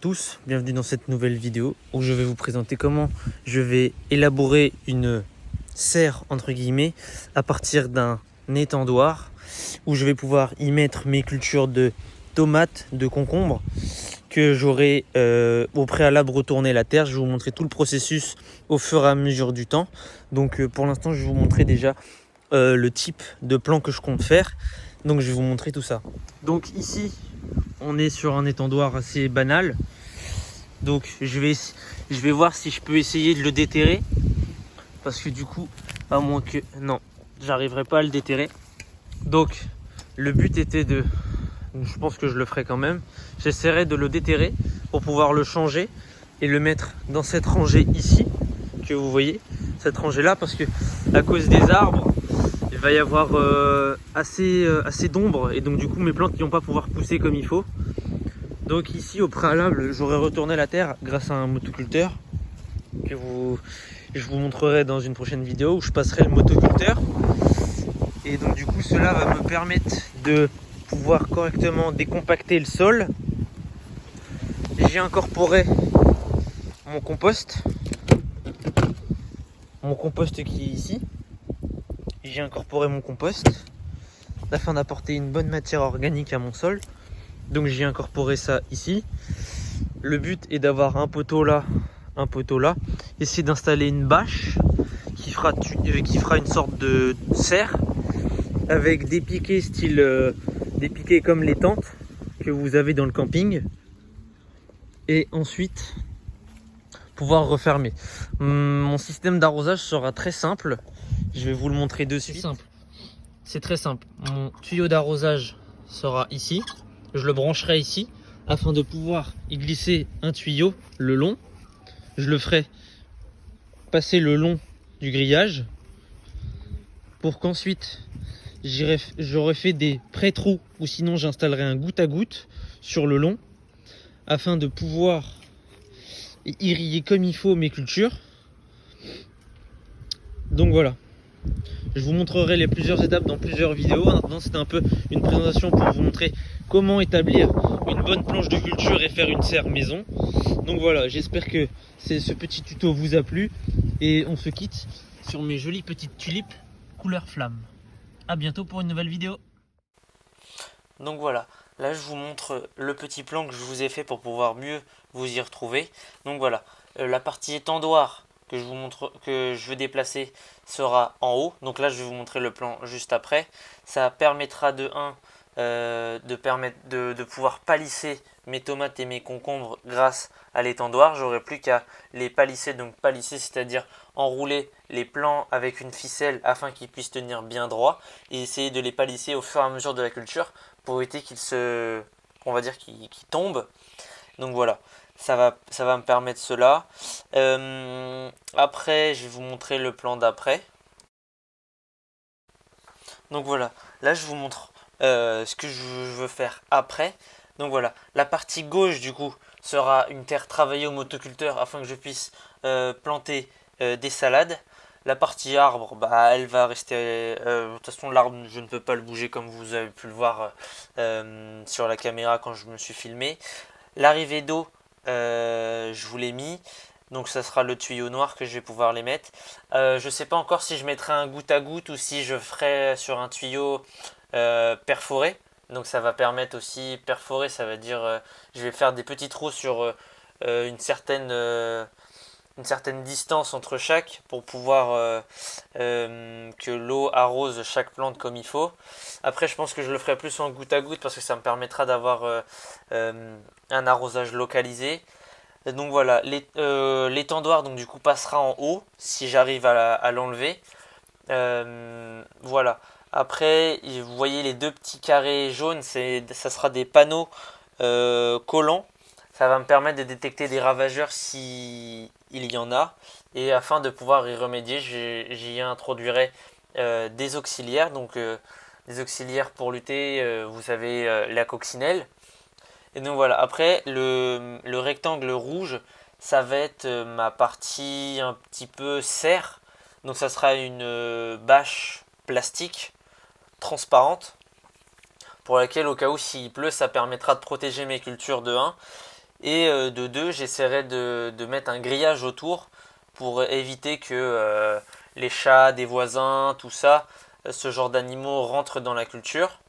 tous, bienvenue dans cette nouvelle vidéo où je vais vous présenter comment je vais élaborer une serre entre guillemets à partir d'un étendoir où je vais pouvoir y mettre mes cultures de tomates, de concombres que j'aurai au préalable retourné la terre. Je vais vous montrer tout le processus au fur et à mesure du temps. Donc pour l'instant je vais vous montrer déjà le type de plan que je compte faire. Donc je vais vous montrer tout ça. Donc ici on est sur un étendoir assez banal. Donc je vais voir si je peux essayer de le déterrer. Parce que du coup, à moins que... Non, j'arriverai pas à le déterrer. Donc le but était de... Je pense que je le ferai quand même. J'essaierai de le déterrer pour pouvoir le changer et le mettre dans cette rangée ici, que vous voyez. Cette rangée là, parce que à cause des arbres, il va y avoir assez d'ombre. Et donc du coup mes plantes ne vont pas pouvoir pousser comme il faut. Donc ici au préalable j'aurais retourné la terre grâce à un motoculteur que je vous montrerai dans une prochaine vidéo où je passerai le motoculteur. Et donc du coup cela va me permettre de pouvoir correctement décompacter le sol. J'ai incorporé mon compost qui est ici. J'ai incorporé mon compost afin d'apporter une bonne matière organique à mon sol. Donc j'ai incorporé ça ici. Le but est d'avoir un poteau là, essayer d'installer une bâche qui fera une sorte de serre avec des piquets style des piquets comme les tentes que vous avez dans le camping, et ensuite pouvoir refermer. Mon système d'arrosage sera très simple, je vais vous le montrer de suite. C'est très simple. Mon tuyau d'arrosage sera ici, je le brancherai ici afin de pouvoir y glisser un tuyau le long. Je le ferai passer le long du grillage pour qu'ensuite j'aurai fait des pré-trous, ou sinon j'installerai un goutte à goutte sur le long afin de pouvoir irriguer comme il faut mes cultures. Donc voilà, je vous montrerai les plusieurs étapes dans plusieurs vidéos. Maintenant c'était un peu une présentation pour vous montrer comment établir une bonne planche de culture et faire une serre maison. Donc voilà, j'espère que ce petit tuto vous a plu et on se quitte sur mes jolies petites tulipes couleur flamme. A bientôt pour une nouvelle vidéo. Donc voilà, là je vous montre le petit plan que je vous ai fait pour pouvoir mieux vous y retrouver. Donc voilà, la partie étendoir que je veux déplacer sera en haut. Donc là je vais vous montrer le plan juste après. Ça permettra de pouvoir palisser mes tomates et mes concombres grâce à l'étendoir. J'aurai plus qu'à les palisser, donc palisser c'est-à-dire enrouler les plants avec une ficelle afin qu'ils puissent tenir bien droit et essayer de les palisser au fur et à mesure de la culture pour éviter qu'ils tombent. Donc voilà, ça va me permettre cela. Après je vais vous montrer le plan d'après. Donc voilà, là je vous montre ce que je veux faire après. Donc voilà, la partie gauche du coup sera une terre travaillée au motoculteur afin que je puisse planter des salades. La partie arbre, elle va rester. De toute façon, l'arbre, je ne peux pas le bouger comme vous avez pu le voir sur la caméra quand je me suis filmé. L'arrivée d'eau, je vous l'ai mis. Donc ça sera le tuyau noir que je vais pouvoir les mettre. Je ne sais pas encore si je mettrai un goutte à goutte ou si je ferai sur un tuyau perforé. Donc ça va permettre aussi, perforer, ça veut dire je vais faire des petits trous sur une certaine distance entre chaque pour pouvoir que l'eau arrose chaque plante comme il faut. Après je pense que je le ferai plus en goutte à goutte parce que ça me permettra d'avoir un arrosage localisé. Et donc voilà, l'étendoir donc du coup passera en haut si j'arrive à l'enlever. Voilà. Après, vous voyez les deux petits carrés jaunes, ça sera des panneaux collants. Ça va me permettre de détecter des ravageurs si il y en a. Et afin de pouvoir y remédier, j'y introduirai des auxiliaires. Donc des auxiliaires pour lutter, vous savez, la coccinelle. Et donc voilà, après le rectangle rouge, ça va être ma partie un petit peu serre. Donc ça sera une bâche plastique transparente pour laquelle au cas où s'il pleut, ça permettra de protéger mes cultures de 1. Et de deux, j'essaierai de mettre un grillage autour pour éviter que les chats des voisins, tout ça, ce genre d'animaux rentrent dans la culture.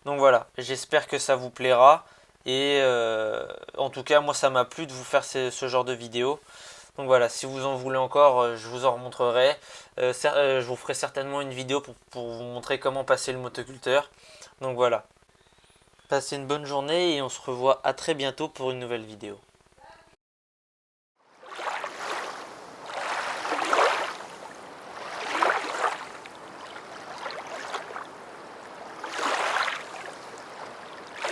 Donc voilà, j'espère que ça vous plaira. Et en tout cas, moi ça m'a plu de vous faire ce genre de vidéo. Donc voilà, si vous en voulez encore, je vous en remontrerai. Je vous ferai certainement une vidéo pour vous montrer comment passer le motoculteur. Donc voilà, passez une bonne journée et on se revoit à très bientôt pour une nouvelle vidéo.